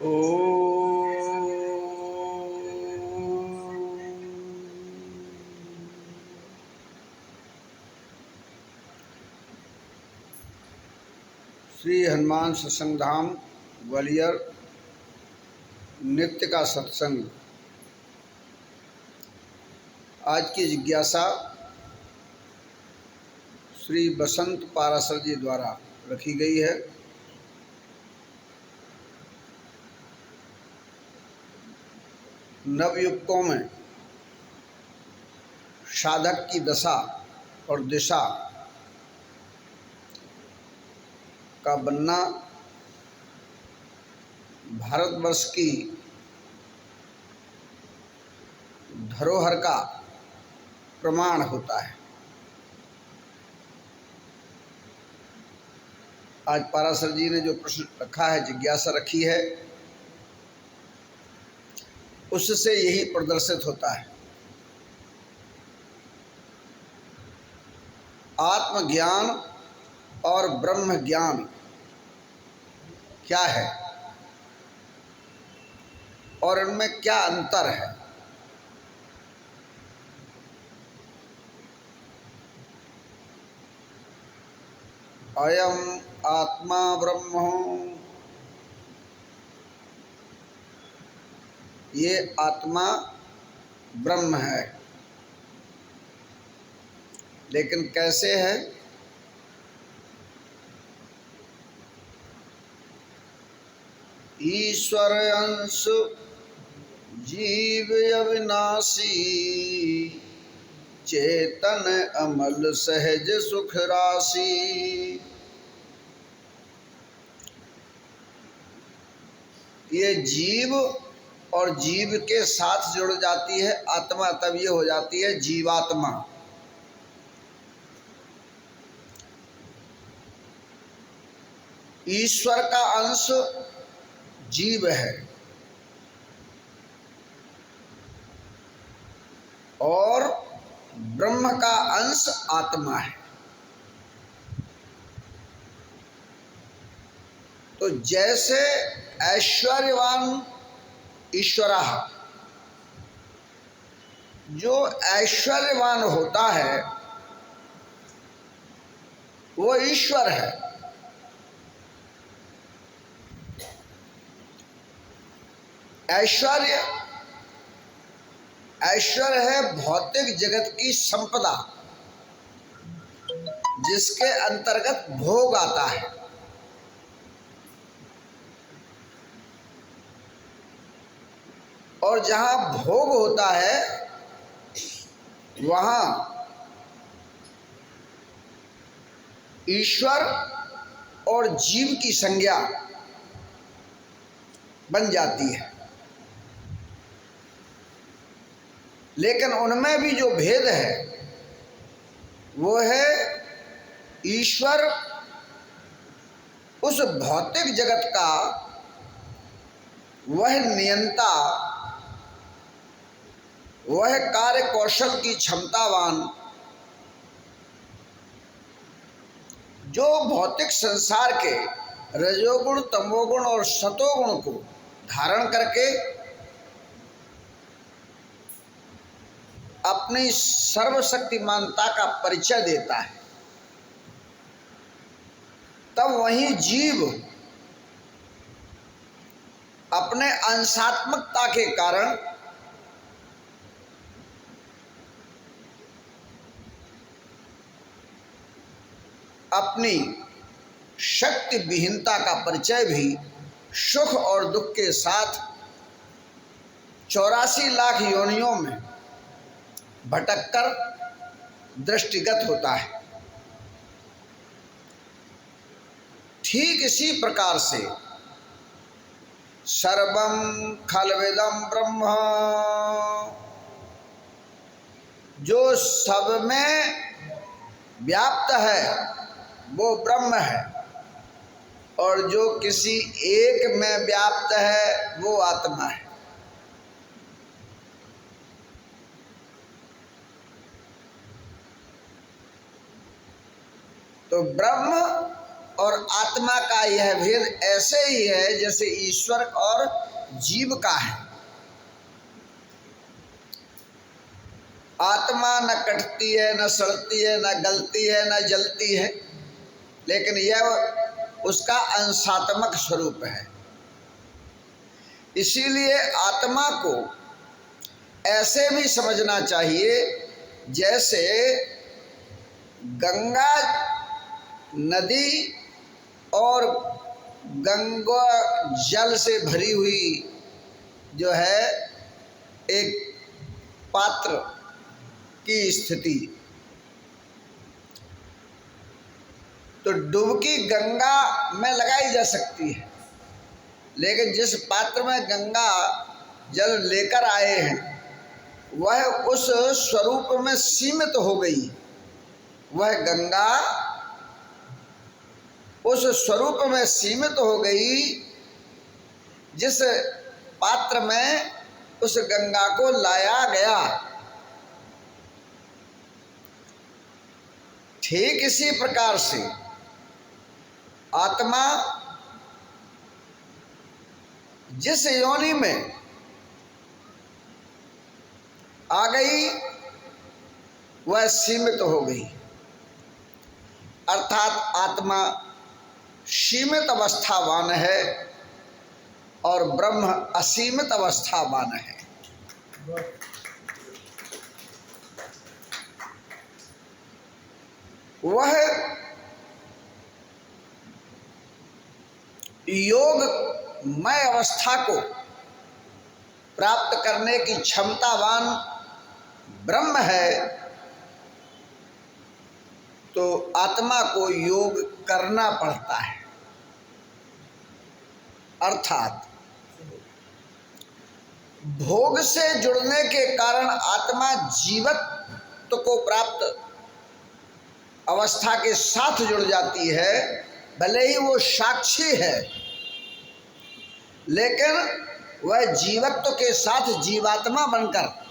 श्री हनुमान सत्संग धाम ग्वालियर नित्य का सत्संग। आज की जिज्ञासा श्री बसंत पाराशर जी द्वारा रखी गई है। नवयुवकों में साधक की दशा और दिशा का बनना भारतवर्ष की धरोहर का प्रमाण होता है। आज पाराशर जी ने जो प्रश्न रखा है, जिज्ञासा रखी है, उससे यही प्रदर्शित होता है। आत्मज्ञान और ब्रह्म ज्ञान क्या है और इनमें क्या अंतर है। अयम आत्मा ब्रह्म, ये आत्मा ब्रह्म है। लेकिन कैसे है? ईश्वर अंश जीव अविनाशी, चेतन अमल सहज सुख राशि। ये जीव और जीव के साथ जुड़ जाती है आत्मा, तब ये हो जाती है जीवात्मा। ईश्वर का अंश जीव है और ब्रह्म का अंश आत्मा है। तो जैसे ऐश्वर्यवान ईश्वरः, जो ऐश्वर्यवान होता है वो ईश्वर है। ऐश्वर्य है भौतिक जगत की संपदा, जिसके अंतर्गत भोग आता है। और जहाँ भोग होता है वहाँ ईश्वर और जीव की संज्ञा बन जाती है। लेकिन उनमें भी जो भेद है वो है ईश्वर उस भौतिक जगत का वह नियंता, वह कार्य कौशल की क्षमतावान, जो भौतिक संसार के रजोगुण, तमोगुण और सतोगुण को धारण करके अपनी सर्वशक्तिमानता का परिचय देता है। तब वहीं जीव अपने अंशात्मकता के कारण अपनी शक्ति विहीनता का परिचय भी सुख और दुख के साथ 84 लाख योनियों में भटककर दृष्टिगत होता है। ठीक इसी प्रकार से सर्वं खल्विदं ब्रह्म, जो सब में व्याप्त है वो ब्रह्म है, और जो किसी एक में व्याप्त है वो आत्मा है। तो ब्रह्म और आत्मा का यह भेद ऐसे ही है जैसे ईश्वर और जीव का है। आत्मा न कटती है, न सड़ती है, न गलती है, न जलती है, लेकिन यह उसका अंशात्मक स्वरूप है। इसीलिए आत्मा को ऐसे भी समझना चाहिए जैसे गंगा नदी और गंगा जल से भरी हुई जो है एक पात्र की स्थिति। तो डुबकी गंगा में लगाई जा सकती है, लेकिन जिस पात्र में गंगा जल लेकर आए हैं वह उस स्वरूप में सीमित हो गई। वह गंगा उस स्वरूप में सीमित हो गई जिस पात्र में उस गंगा को लाया गया। ठीक इसी प्रकार से आत्मा जिस योनि में आ गई वह सीमित हो गई, अर्थात आत्मा सीमित अवस्थावान है और ब्रह्म असीमित अवस्थावान है। वह योगमय अवस्था को प्राप्त करने की क्षमतावान ब्रह्म है, तो आत्मा को योग करना पड़ता है। अर्थात भोग से जुड़ने के कारण आत्मा जीवत्व को प्राप्त अवस्था के साथ जुड़ जाती है। भले ही वो साक्षी है, लेकिन वह जीवत्व के साथ जीवात्मा बनकर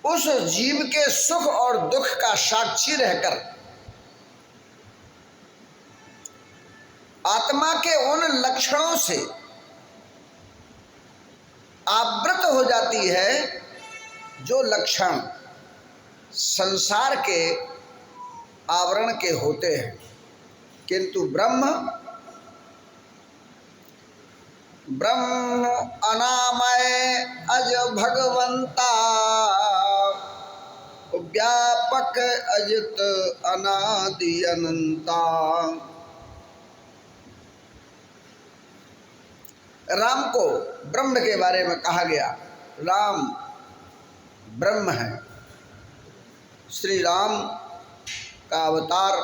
उस जीव के सुख और दुख का साक्षी रहकर आत्मा के उन लक्षणों से आवृत हो जाती है जो लक्षण संसार के आवरण के होते हैं। किंतु ब्रह्म अनामय अज भगवंता व्यापक अजित अनादि अनंता। राम को ब्रह्म के बारे में कहा गया। राम ब्रह्म है। श्री राम का अवतार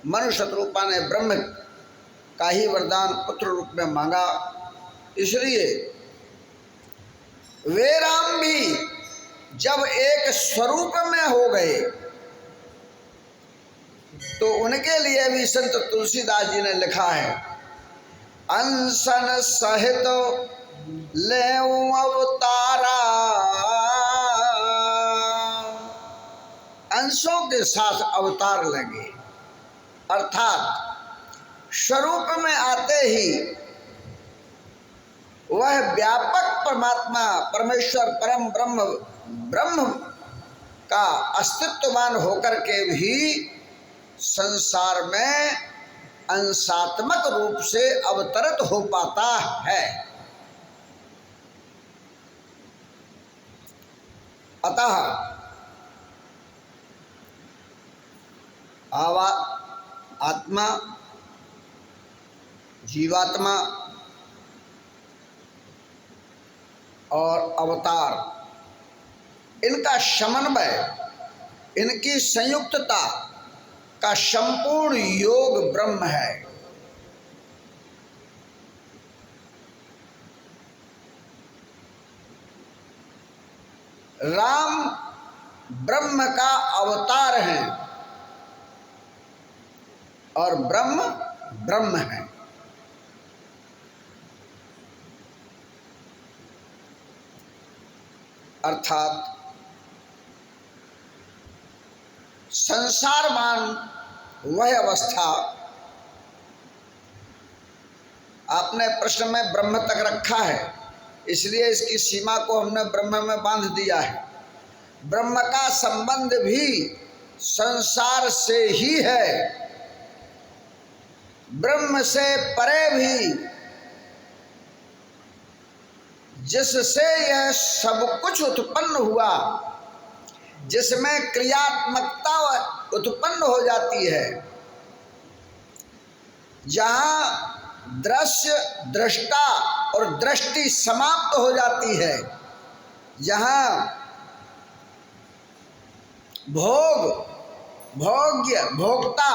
मनुष्य रूपा ने ब्रह्म का ही वरदान पुत्र रूप में मांगा। इसलिए वे राम भी जब एक स्वरूप में हो गए तो उनके लिए भी संत तुलसीदास जी ने लिखा है, अंसन सहित ले अवतारा। अंशों के साथ अवतार लेंगे, अर्थात स्वरूप में आते ही वह व्यापक परमात्मा परमेश्वर परम ब्रह्म का अस्तित्ववान होकर के भी संसार में अंशात्मक रूप से अवतरित हो पाता है। अतः आत्मा जीवात्मा और अवतार, इनका समन्वय, इनकी संयुक्तता का संपूर्ण योग ब्रह्म है। राम ब्रह्म का अवतार है और ब्रह्म ब्रह्म है। अर्थात संसारमान वह अवस्था। आपने प्रश्न में ब्रह्म तक रखा है, इसलिए इसकी सीमा को हमने ब्रह्म में बांध दिया है। ब्रह्म का संबंध भी संसार से ही है। ब्रह्म से परे भी जिससे यह सब कुछ उत्पन्न हुआ, जिसमें क्रियात्मकता उत्पन्न हो जाती है, जहाँ दृश्य दृष्टा और दृष्टि समाप्त हो जाती है, जहाँ भोग भोग्य भोक्ता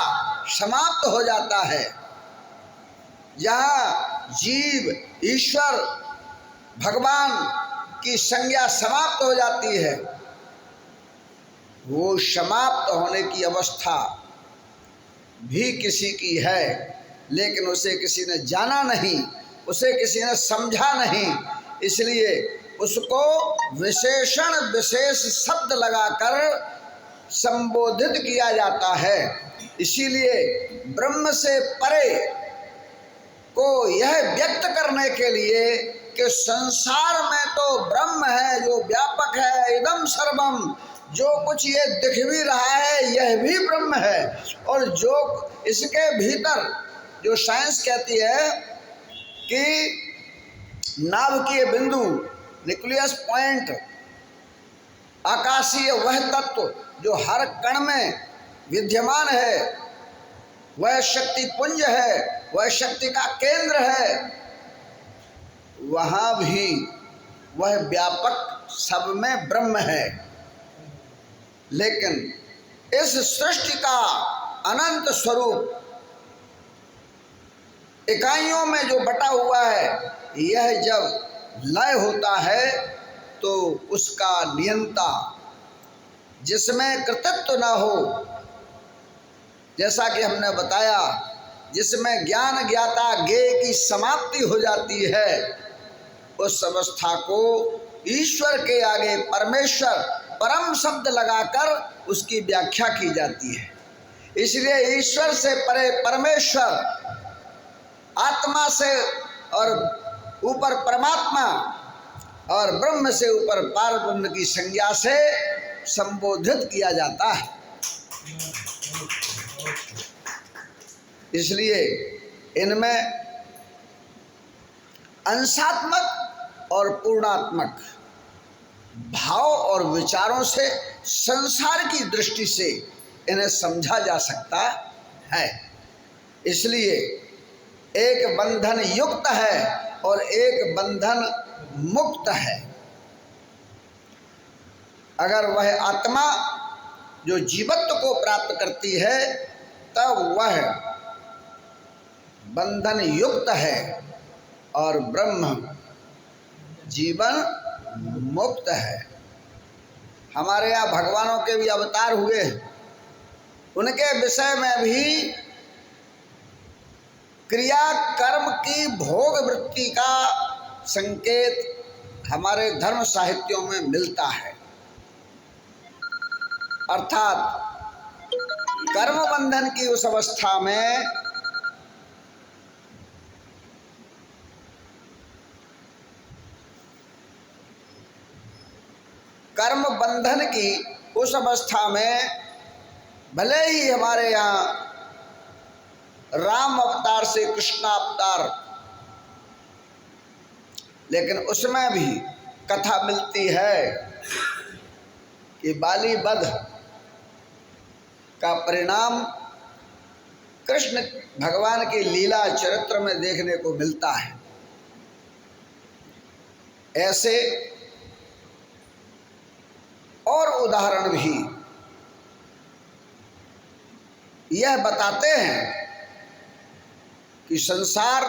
समाप्त हो जाता है, जहाँ जीव ईश्वर भगवान की संज्ञा समाप्त हो जाती है, वो समाप्त होने की अवस्था भी किसी की है, लेकिन उसे किसी ने जाना नहीं, उसे किसी ने समझा नहीं, इसलिए उसको विशेषण विशेष शब्द लगाकर संबोधित किया जाता है। इसीलिए ब्रह्म से परे को यह व्यक्त करने के लिए कि संसार में तो ब्रह्म है जो व्यापक है, इदम सर्वम, जो कुछ ये दिख भी रहा है यह भी ब्रह्म है, और जो इसके भीतर जो साइंस कहती है कि नाभिकीय बिंदु न्यूक्लियस पॉइंट, आकाशीय वह तत्व जो हर कण में विद्यमान है, वह शक्ति पुंज है, वह शक्ति का केंद्र है, वहाँ भी वह व्यापक सब में ब्रह्म है। लेकिन इस सृष्टि का अनंत स्वरूप इकाइयों में जो बटा हुआ है, यह जब लय होता है तो उसका नियंता जिसमें कृतित्व न हो, जैसा कि हमने बताया, जिसमें ज्ञान ज्ञाता ज्ञेय की समाप्ति हो जाती है, उस अवस्था को ईश्वर के आगे परमेश्वर परम शब्द लगाकर उसकी व्याख्या की जाती है। इसलिए ईश्वर से परे परमेश्वर, आत्मा से और ऊपर परमात्मा और ब्रह्म से ऊपर पारब्रह्म की संज्ञा से संबोधित किया जाता है। इसलिए इनमें अंशात्मक और पूर्णात्मक भाव और विचारों से, संसार की दृष्टि से इन्हें समझा जा सकता है। इसलिए एक बंधन युक्त है और एक बंधन मुक्त है। अगर वह आत्मा जो जीवत्व को प्राप्त करती है, तब वह बंधन युक्त है और ब्रह्म जीवन मुक्त है। हमारे यहाँ भगवानों के भी अवतार हुए हैं, उनके विषय में भी क्रिया कर्म की भोग वृत्ति का संकेत हमारे धर्म साहित्यों में मिलता है। अर्थात कर्म बंधन की उस अवस्था में कर्म बंधन की उस अवस्था में भले ही हमारे यहाँ राम अवतार से कृष्ण अवतार, लेकिन उसमें भी कथा मिलती है कि बाली वध का परिणाम कृष्ण भगवान की लीला चरित्र में देखने को मिलता है। ऐसे और उदाहरण भी यह बताते हैं कि संसार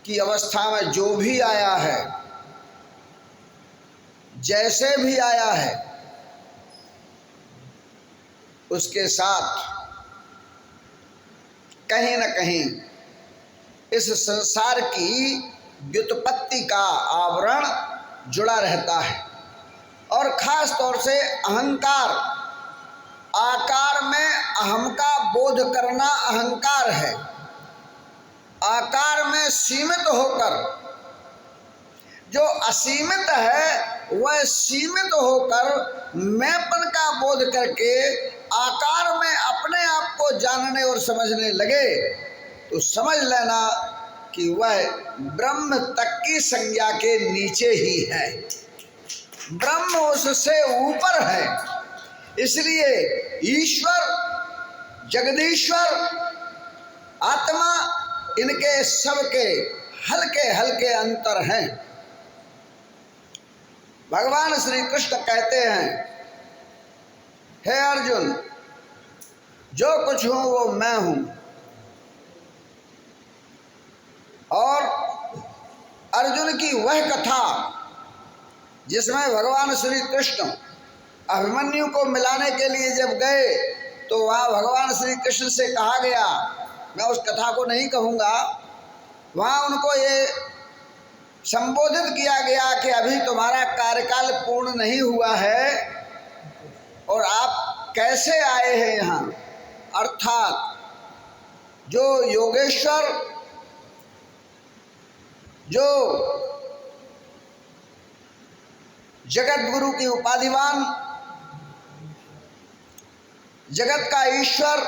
की अवस्था में जो भी आया है, जैसे भी आया है, उसके साथ कहीं न कहीं इस संसार की व्युत्पत्ति का आवरण जुड़ा रहता है। और खास तौर से अहंकार आकार में अहम का बोध करना अहंकार है। आकार में सीमित होकर जो असीमित है वह सीमित होकर मैंपन का बोध करके आकार में अपने आप को जानने और समझने लगे तो समझ लेना कि वह ब्रह्म तक की संज्ञा के नीचे ही है, ब्रह्म उससे ऊपर है। इसलिए ईश्वर, जगदीश्वर, आत्मा, इनके सबके हल्के हल्के अंतर हैं। भगवान श्री कृष्ण कहते हैं, हे अर्जुन, जो कुछ हूं वो मैं हूं। और अर्जुन की वह कथा जिसमें भगवान श्री कृष्ण अभिमन्यु को मिलाने के लिए जब गए तो वहाँ भगवान श्री कृष्ण से कहा गया, मैं उस कथा को नहीं कहूँगा, वहाँ उनको ये संबोधित किया गया कि अभी तुम्हारा कार्यकाल पूर्ण नहीं हुआ है और आप कैसे आए हैं यहाँ। अर्थात जो योगेश्वर, जो जगत गुरु की उपाधिवान, जगत का ईश्वर,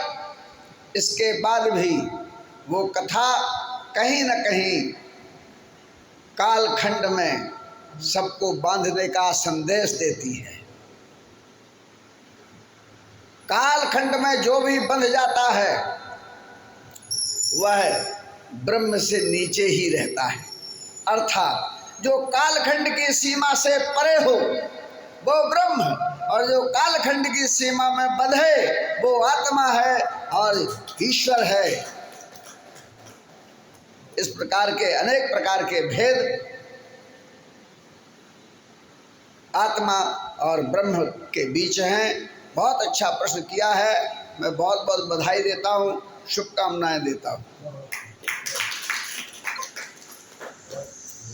इसके बाद भी वो कथा कहीं न कहीं कालखंड में सबको बांधने का संदेश देती है। कालखंड में जो भी बंध जाता है वह ब्रह्म से नीचे ही रहता है। अर्थात जो कालखंड की सीमा से परे हो वो ब्रह्म, और जो कालखंड की सीमा में बंधे वो आत्मा है और ईश्वर है। इस प्रकार के अनेक प्रकार के भेद आत्मा और ब्रह्म के बीच हैं। बहुत अच्छा प्रश्न किया है, मैं बहुत बहुत बधाई देता हूँ, शुभकामनाएं देता हूँ।